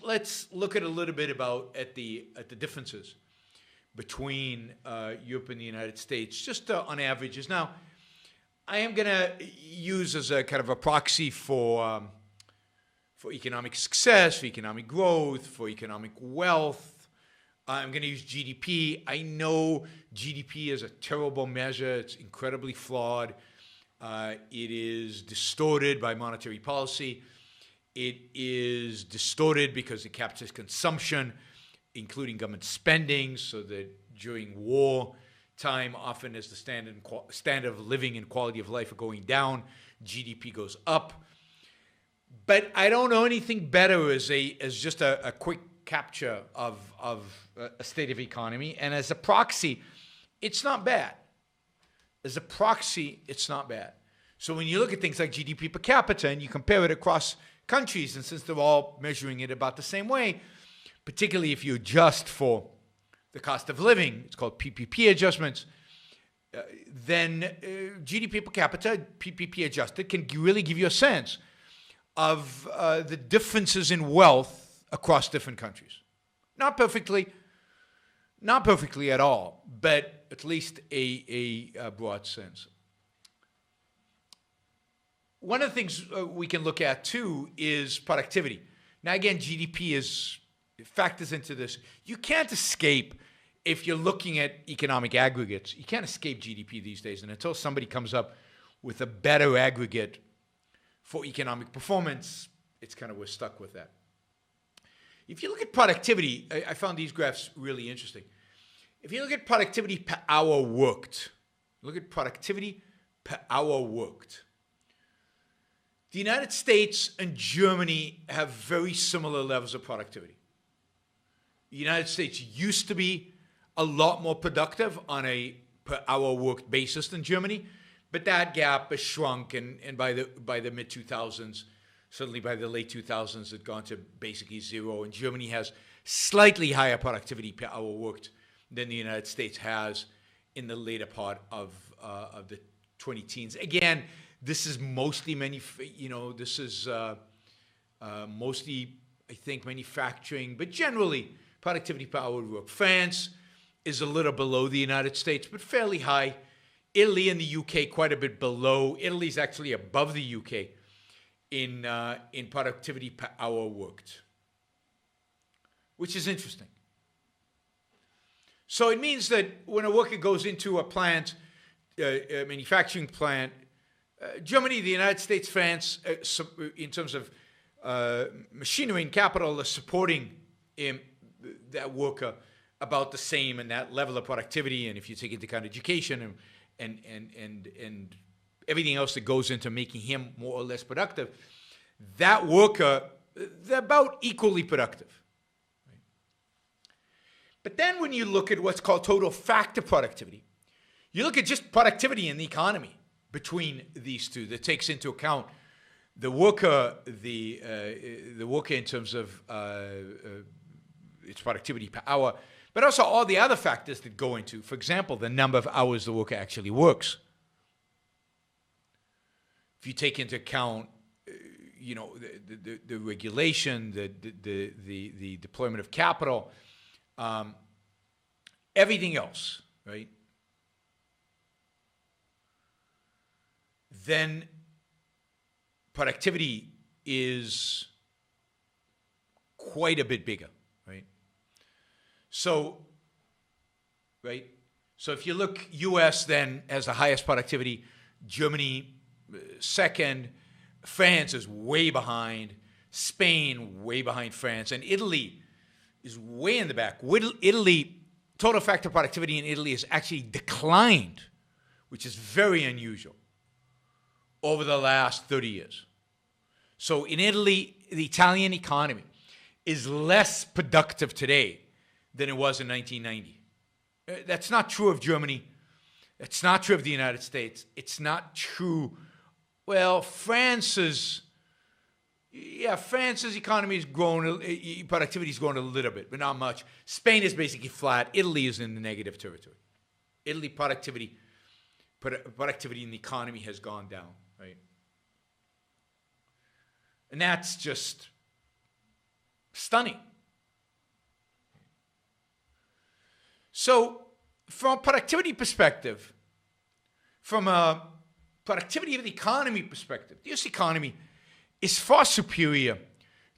Let's look at a little bit at the differences between Europe and the United States, just on averages. Now, I am going to use as a kind of a proxy for economic success, for economic growth, for economic wealth. I'm going to use GDP. I know GDP is a terrible measure. It's incredibly flawed. It is distorted by monetary policy. It is distorted because it captures consumption, including government spending, so that during war time, often as the standard of living and quality of life are going down, GDP goes up. But I don't know anything better as just a quick capture of a state of economy. And as a proxy, it's not bad. As a proxy, it's not bad. So when you look at things like GDP per capita and you compare it across countries, and since they're all measuring it about the same way, particularly if you adjust for the cost of living, it's called PPP adjustments, then GDP per capita, PPP adjusted, can really give you a sense of the differences in wealth across different countries. Not perfectly at all, but at least a broad sense. One of the things we can look at, too, is productivity. Now, again, GDP factors into this. You can't escape, if you're looking at economic aggregates, you can't escape GDP these days. And until somebody comes up with a better aggregate for economic performance, it's kind of, we're stuck with that. If you look at productivity, I found these graphs really interesting. If you look at productivity per hour worked, look at productivity per hour worked. The United States and Germany have very similar levels of productivity. The United States used to be a lot more productive on a per hour worked basis than Germany, but that gap has shrunk, and by the mid-2000s, certainly by the late 2000s, it had gone to basically zero, and Germany has slightly higher productivity per hour worked than the United States has in the later part of the 2010s. Again, this is mostly mostly, I think, manufacturing, but generally productivity per hour work. France is a little below the United States, but fairly high. Italy and the UK quite a bit below. Italy is actually above the UK in productivity per hour worked, which is interesting. So it means that when a worker goes into a plant, a manufacturing plant, Germany, the United States, France, in terms of machinery and capital, are supporting that worker about the same and that level of productivity. And if you take into account education and everything else that goes into making him more or less productive, that worker, they're about equally productive. Right? But then when you look at what's called total factor productivity, you look at just productivity in the economy between these two that takes into account the worker, the worker in terms of its productivity per hour, but also all the other factors that go into, for example, the number of hours the worker actually works. If you take into account, the regulation, the deployment of capital, everything else, right? Then productivity is quite a bit bigger, right? So if you look, US then has the highest productivity, Germany second, France is way behind, Spain way behind France, and Italy is way in the back. Italy, total factor productivity in Italy has actually declined, which is very unusual, over the last 30 years. So in Italy, the Italian economy is less productive today than it was in 1990. That's not true of Germany. It's not true of the United States. It's not true. Well, France's economy has grown, productivity has grown a little bit, but not much. Spain is basically flat. Italy is in the negative territory. Italy productivity in the economy has gone down, right? And that's just Stunning. So from a productivity perspective, from a productivity of the economy perspective, the U.S. economy is far superior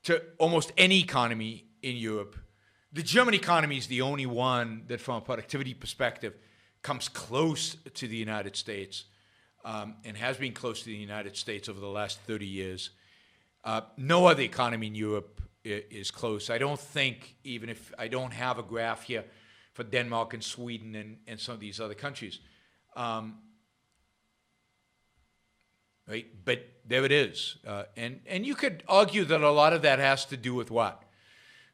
to almost any economy in Europe. The German economy is the only one that, from a productivity perspective, comes close to the United States and has been close to the United States over the last 30 years. No other economy in Europe is close. I don't think, even if I don't have a graph here for Denmark and Sweden and some of these other countries. Right? But there it is. And you could argue that a lot of that has to do with what?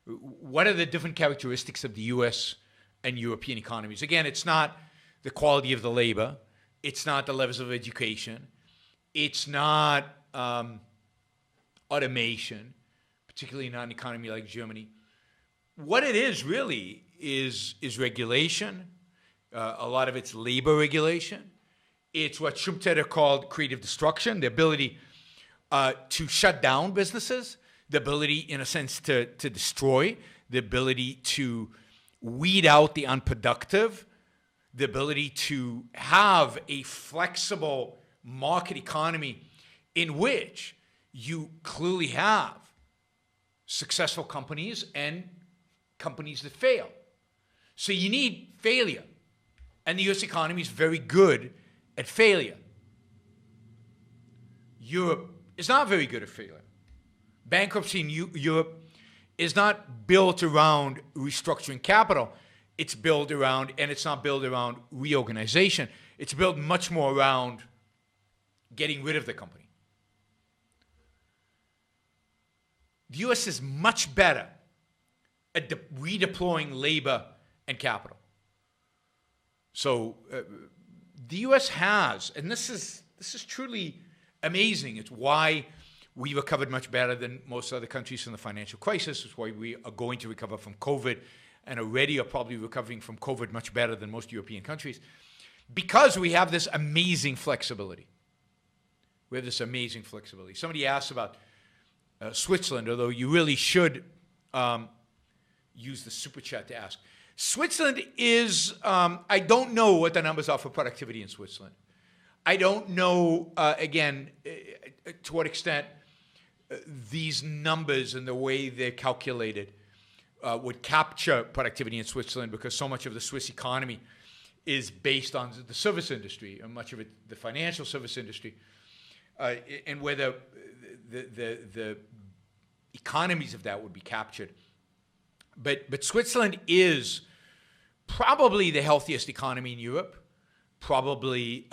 What are the different characteristics of the U.S. and European economies? Again, it's not the quality of the labor. It's not the levels of education. It's not automation, particularly in an economy like Germany. What it is really is regulation. A lot of it's labor regulation. It's what Schumpeter called creative destruction, the ability to shut down businesses, the ability, in a sense, to destroy, the ability to weed out the unproductive, the ability to have a flexible market economy in which you clearly have successful companies and companies that fail. So you need failure. And the U.S. economy is very good at failure. Europe is not very good at failure. Bankruptcy in Europe is not built around restructuring capital. It's built around, and it's not built around reorganization. It's built much more around getting rid of the company. The U.S. is much better at redeploying labor and capital. So the U.S. has, and this is truly amazing. It's why we recovered much better than most other countries from the financial crisis. It's why we are going to recover from COVID and already are probably recovering from COVID much better than most European countries, because we have this amazing flexibility. We have this amazing flexibility. Somebody asked about Switzerland, although you really should use the super chat to ask. Switzerland is, I don't know what the numbers are for productivity in Switzerland. I don't know, again, to what extent these numbers and the way they're calculated would capture productivity in Switzerland, because so much of the Swiss economy is based on the service industry, and much of it the financial service industry, and whether the economies of that would be captured. But Switzerland is probably the healthiest economy in Europe. Probably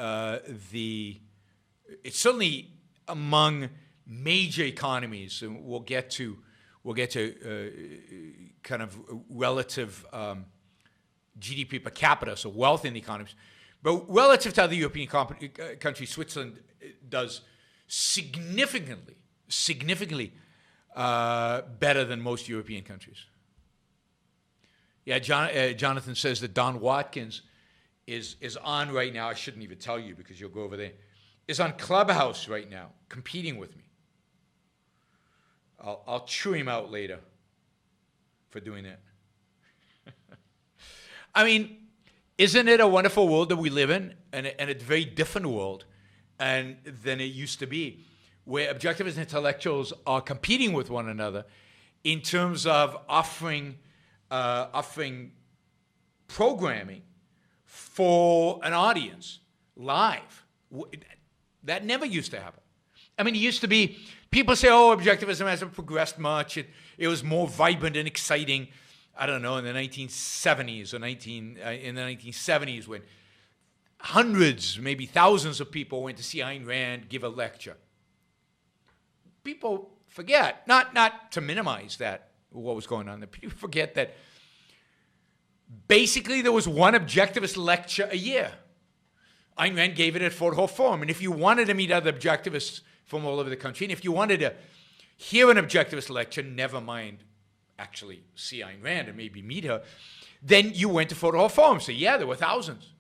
it's certainly among major economies, and we'll get to kind of relative GDP per capita, so wealth in the economies. But relative to other European countries, Switzerland does significantly better than most European countries. Yeah, Jonathan says that Don Watkins is on right now. I shouldn't even tell you because you'll go over there. Is on Clubhouse right now, competing with me. I'll chew him out later for doing that. I mean, isn't it a wonderful world that we live in? And a very different world than it used to be, where objectivist intellectuals are competing with one another in terms of offering programming for an audience live. That never used to happen. I mean, it used to be, people say, oh, objectivism hasn't progressed much. It was more vibrant and exciting, I don't know, in the 1970s or in the 1970s, when hundreds, maybe thousands of people went to see Ayn Rand give a lecture. People forget, not to minimize that, what was going on there. People forget that basically there was one objectivist lecture a year. Ayn Rand gave it at Fort Hall Forum. And if you wanted to meet other objectivists from all over the country, and if you wanted to hear an objectivist lecture, never mind actually see Ayn Rand and maybe meet her, then you went to Fort Hall Forum. So yeah, there were thousands.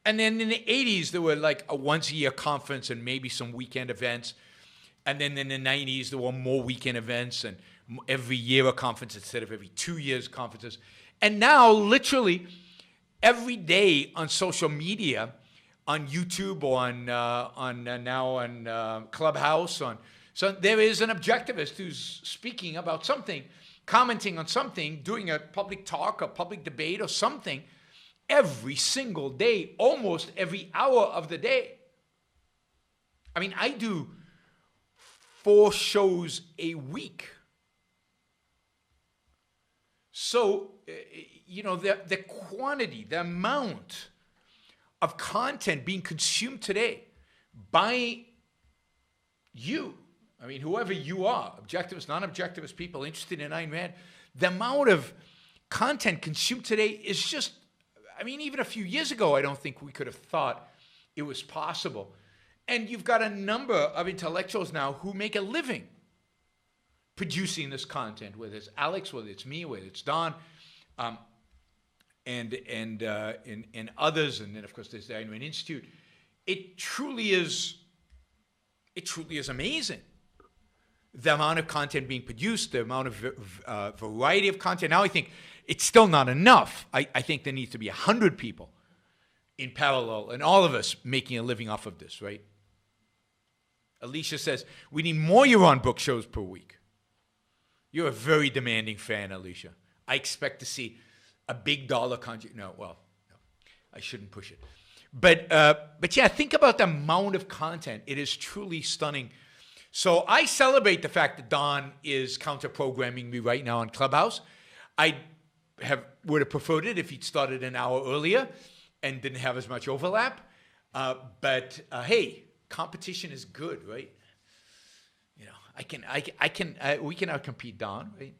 And then in the 80s, there were like a once-a-year conference and maybe some weekend events. And then in the 90s, there were more weekend events. And every year a conference instead of every 2 years conferences. And now, literally, every day on social media, on YouTube, or on Clubhouse, so there is an objectivist who's speaking about something, commenting on something, doing a public talk, a public debate, or something every single day, almost every hour of the day. I mean, I do 4 shows a week. So, the quantity, the amount of content being consumed today by you, I mean, whoever you are, objectivist, non-objectivist people interested in Ayn Rand, the amount of content consumed today is just, I mean, even a few years ago, I don't think we could have thought it was possible. And you've got a number of intellectuals now who make a living producing this content, whether it's Alex, whether it's me, whether it's Don, and others, and then of course there's the Ayn Rand Institute. It truly is amazing, the amount of content being produced, the amount of variety of content. Now I think it's still not enough. I think there needs to be 100 people in parallel, and all of us making a living off of this, right? Alicia says, we need more Yaron book shows per week. You're a very demanding fan, Alicia. I expect to see a big dollar contribution. No, I shouldn't push it. But yeah, think about the amount of content. It is truly stunning. So I celebrate the fact that Don is counter-programming me right now on Clubhouse. I would have preferred it if he'd started an hour earlier and didn't have as much overlap. But hey, competition is good, right? We can outcompete Don, right?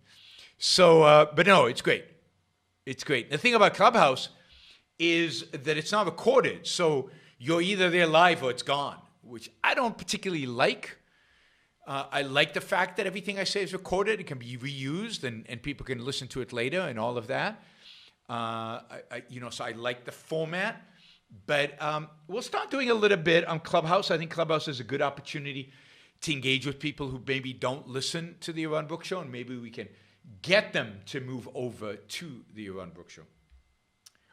So, but no, it's great. It's great. The thing about Clubhouse is that it's not recorded, so you're either there live or it's gone, which I don't particularly like. I like the fact that everything I say is recorded. It can be reused, and people can listen to it later and all of that. So I like the format. But we'll start doing a little bit on Clubhouse. I think Clubhouse is a good opportunity to engage with people who maybe don't listen to the Yaron Brook Show, and maybe we can get them to move over to the Yaron Brook Show.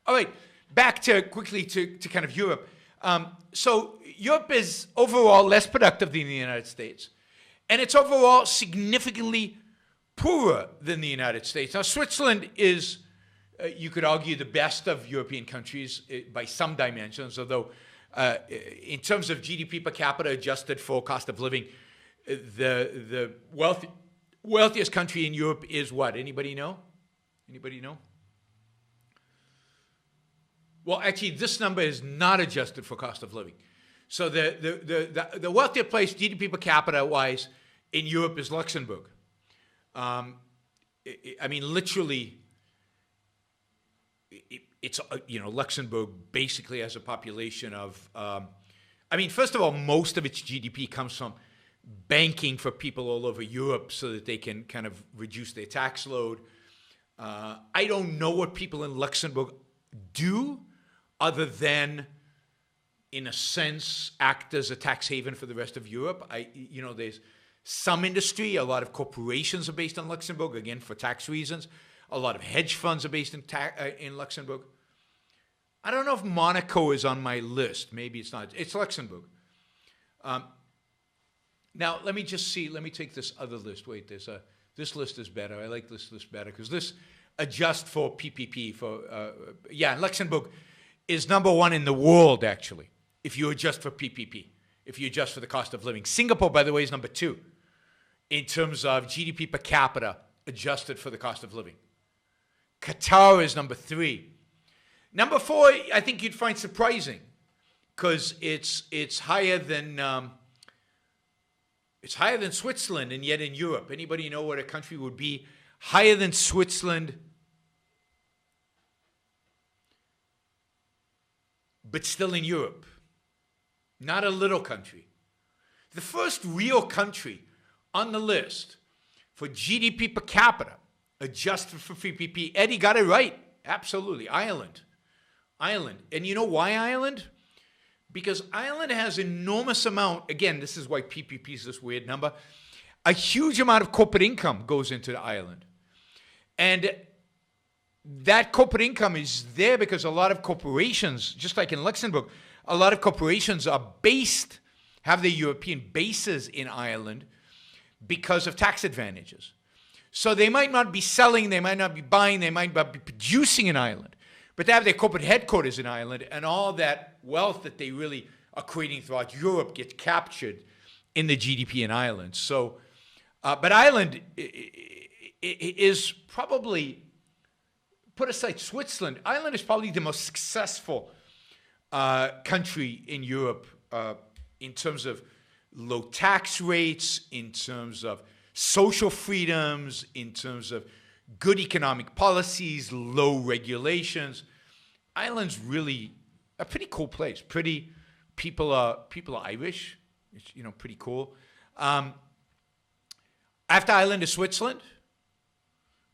All right, back quickly to kind of Europe. So Europe is overall less productive than the United States, and it's overall significantly poorer than the United States. Now, Switzerland is, you could argue, the best of European countries by some dimensions, although in terms of GDP per capita adjusted for cost of living, the wealthiest country in Europe is what? Anybody know? Anybody know? Well, actually, this number is not adjusted for cost of living. So the wealthier place, GDP per capita wise, in Europe is Luxembourg. I mean, literally, it's Luxembourg basically has a population of, first of all, most of its GDP comes from banking for people all over Europe so that they can kind of reduce their tax load. I don't know what people in Luxembourg do other than, in a sense, act as a tax haven for the rest of Europe. There's some industry, a lot of corporations are based in Luxembourg, again, for tax reasons. A lot of hedge funds are based in Luxembourg. I don't know if Monaco is on my list. Maybe it's not. It's Luxembourg. Now, let me just see. Let me take this other list. Wait, this list is better. I like this list better because this adjusts for PPP. Luxembourg is number 1 in the world, actually, if you adjust for PPP, if you adjust for the cost of living. Singapore, by the way, is number 2 in terms of GDP per capita adjusted for the cost of living. Qatar is number 3. Number 4, I think you'd find surprising because it's higher than Switzerland, and yet in Europe. Anybody know what a country would be higher than Switzerland, but still in Europe? Not a little country. The first real country on the list for GDP per capita adjusted for PPP. Eddie got it right. Absolutely. Ireland. And you know why Ireland? Because Ireland has enormous amount. Again, this is why PPP is this weird number. a huge amount of corporate income goes into the island. And that corporate income is there because a lot of corporations, just like in Luxembourg, a lot of corporations have their European bases in Ireland because of tax advantages. So they might not be selling, they might not be buying, they might not be producing in Ireland, but they have their corporate headquarters in Ireland, and all that wealth that they really are creating throughout Europe gets captured in the GDP in Ireland. So, but Ireland is probably, put aside Switzerland, Ireland is probably the most successful country in Europe in terms of low tax rates, in terms of social freedoms, in terms of good economic policies, low regulations. Ireland's really a pretty cool place. People are Irish. It's, pretty cool. After Ireland is Switzerland,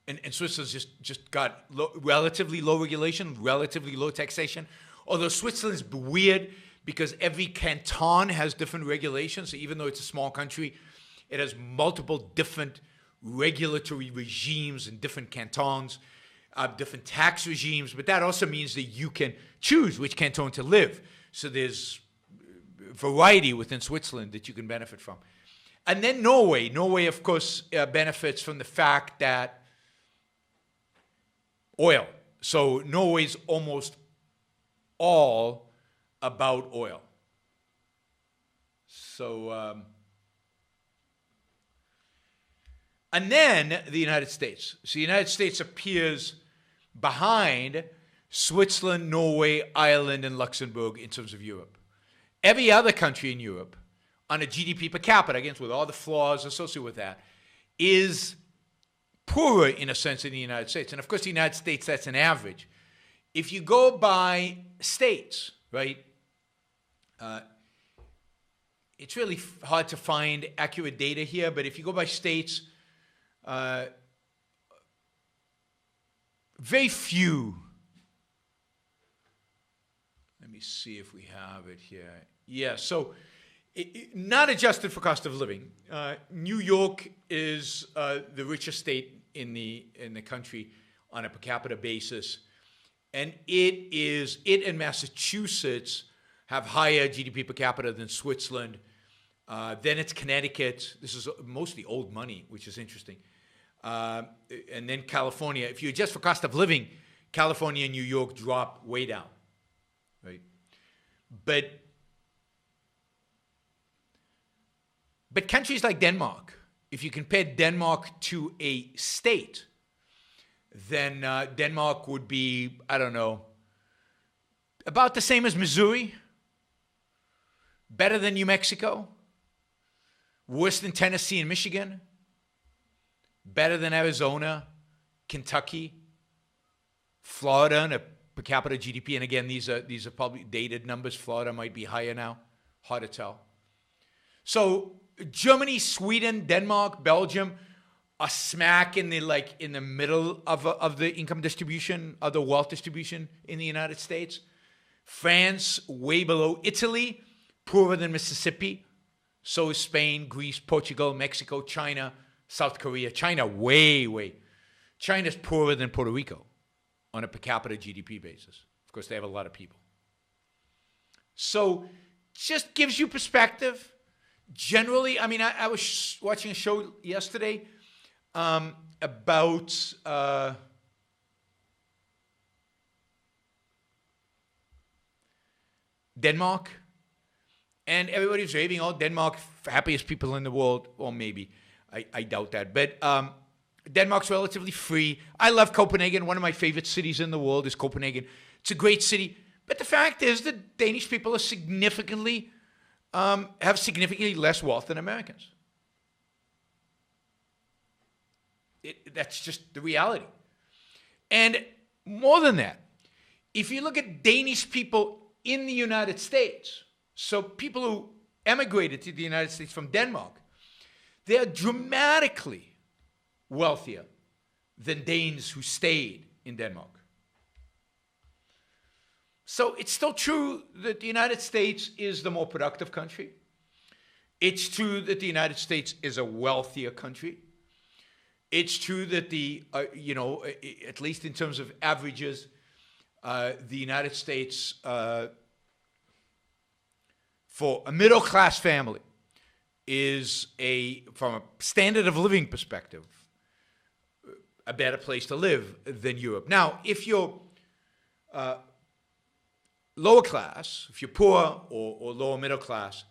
and Switzerland's just got relatively low regulation, relatively low taxation. Although Switzerland's weird because every canton has different regulations. So even though it's a small country, it has multiple different regulatory regimes in different cantons, different tax regimes. But that also means that you can choose which canton to live. So there's variety within Switzerland that you can benefit from. And then Norway. Norway, of course, benefits from the fact that oil. So Norway's almost all about oil. So, and then the United States. So the United States appears behind Switzerland, Norway, Ireland, and Luxembourg in terms of Europe. Every other country in Europe, on a GDP per capita, again, with all the flaws associated with that, is poorer in a sense than the United States. And of course, the United States, that's an average. If you go by states, right, it's really hard to find accurate data here, but if you go by states, very few. Let me see if we have it here. Yeah, so not adjusted for cost of living. New York is the richest state in the country on a per capita basis, and it and Massachusetts have higher GDP per capita than Switzerland. Then it's Connecticut. This is mostly old money, which is interesting. And then California. If you adjust for cost of living, California and New York drop way down, right? But countries like Denmark, if you compare Denmark to a state, then Denmark would be, I don't know, about the same as Missouri, better than New Mexico, worse than Tennessee and Michigan, better than Arizona, Kentucky, Florida, and a per capita GDP. And again, these are probably dated numbers. Florida might be higher now. Hard to tell. So Germany, Sweden, Denmark, Belgium are smack in the middle of the income distribution, of the wealth distribution in the United States. France, way below. Italy, poorer than Mississippi. So is Spain, Greece, Portugal, Mexico, China, South Korea. China, China's poorer than Puerto Rico on a per capita GDP basis. Of course, they have a lot of people. So just gives you perspective. Generally, I mean, I was watching a show yesterday about Denmark. And everybody's raving, oh, Denmark, happiest people in the world. Or maybe. I doubt that. But Denmark's relatively free. I love Copenhagen. One of my favorite cities in the world is Copenhagen. It's a great city. But the fact is that Danish people are have significantly less wealth than Americans. That's just the reality. And more than that, if you look at Danish people in the United States, so people who emigrated to the United States from Denmark, they are dramatically wealthier than Danes who stayed in Denmark. So it's still true that the United States is the more productive country. It's true that the United States is a wealthier country. It's true that at least in terms of averages, the United States, for a middle-class family, is from a standard of living perspective, a better place to live than Europe. Now, if you're lower class, if you're poor or lower middle class,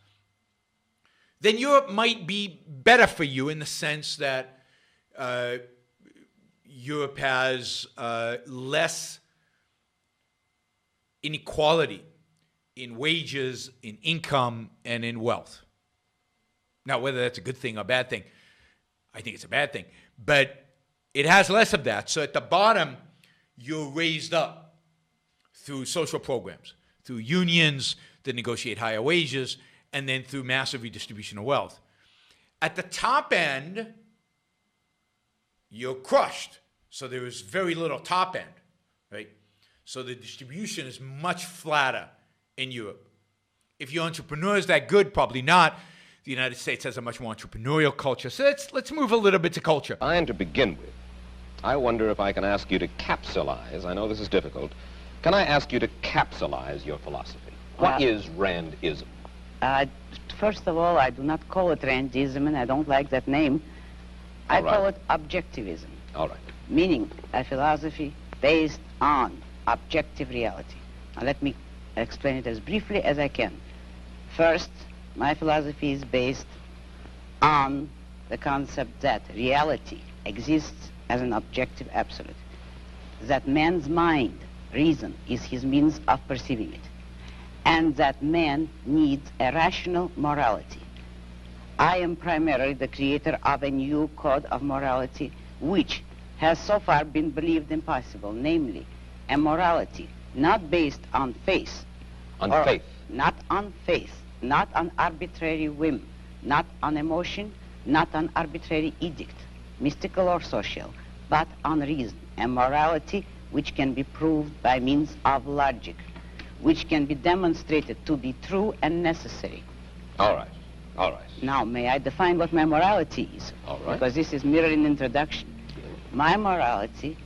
then Europe might be better for you in the sense that Europe has less inequality in wages, in income, and in wealth. Now, whether that's a good thing or a bad thing, I think it's a bad thing. But it has less of that. So at the bottom, you're raised up through social programs, through unions that negotiate higher wages, and then through massive redistribution of wealth. At the top end, you're crushed. So there is very little top end, right? So the distribution is much flatter in Europe. If your entrepreneur is that good, probably not. The United States has a much more entrepreneurial culture. So let's move a little bit to culture. And to begin with, I wonder if I can ask you to capsulize. I know this is difficult. Can I ask you to capsulize your philosophy? What is Randism? First of all, I do not call it Randism, and I don't like that name. I call it Objectivism. All right. Meaning a philosophy based on objective reality. Now let me explain it as briefly as I can. First, my philosophy is based on the concept that reality exists as an objective absolute, that man's mind, reason, is his means of perceiving it, and that man needs a rational morality. I am primarily the creator of a new code of morality which has so far been believed impossible, namely a morality not based on faith. Not on faith, not on arbitrary whim, not on emotion, not on arbitrary edict, mystical or social, but on reason, a morality which can be proved by means of logic, which can be demonstrated to be true and necessary. All right, all right. Now, may I define what my morality is? All right. Because this is merely an introduction. My morality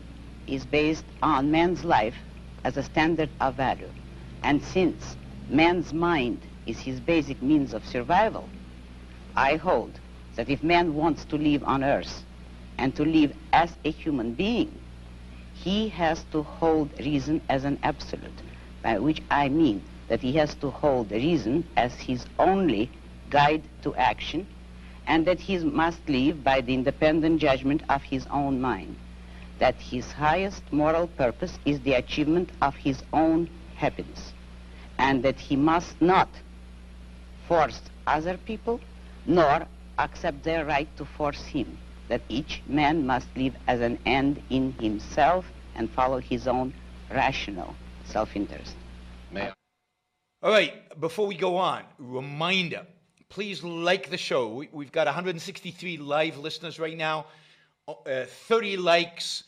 is based on man's life as a standard of value. And since man's mind is his basic means of survival, I hold that if man wants to live on earth and to live as a human being, he has to hold reason as an absolute, by which I mean that he has to hold reason as his only guide to action, and that he must live by the independent judgment of his own mind, that his highest moral purpose is the achievement of his own happiness, and that he must not force other people, nor accept their right to force him, that each man must live as an end in himself and follow his own rational self-interest. All right, before we go on, reminder, please like the show. We've got 163 live listeners right now, 30 likes.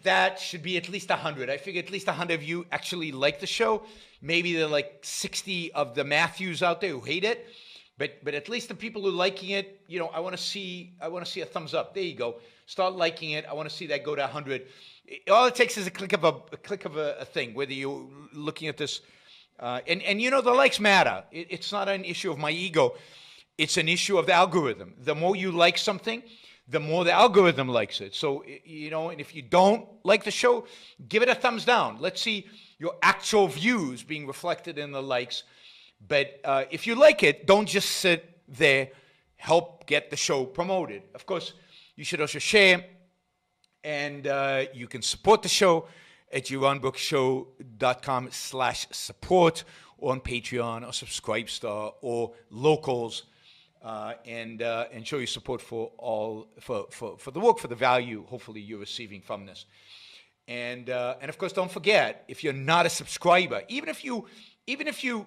That should be at least 100. I figure at least 100 of you actually like the show. Maybe there are like 60 of the Matthews out there who hate it, but at least the people who are liking it, you know, I want to see a thumbs up. There you go. Start liking it. I want to see that go to 100. All it takes is a click of a thing. Whether you're looking at this, and you know, the likes matter. It's not an issue of my ego. It's an issue of the algorithm. The more you like something, the more the algorithm likes it. So, you know, and if you don't like the show, give it a thumbs down. Let's see your actual views being reflected in the likes. But if you like it, don't just sit there. Help get the show promoted. Of course, you should also share, and you can support the show at yaronbrookshow.com/support, or on Patreon or Subscribestar or Locals. And show your support for the work, for the value hopefully you're receiving from this. And of course, don't forget, if you're not a subscriber, even if you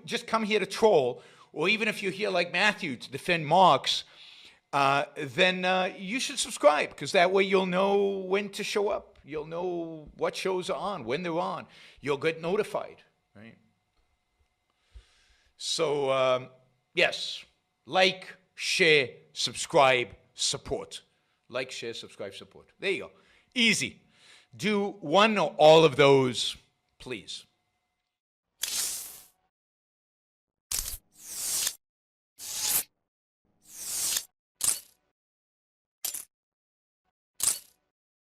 just come here to troll, or even if you're here like Matthew to defend Marx, then you should subscribe, because that way you'll know when to show up. You'll know what shows are on, when they're on. You'll get notified, right? So yes. Like, share, subscribe, support. Like, share, subscribe, support. There you go. Easy. Do one or all of those, please.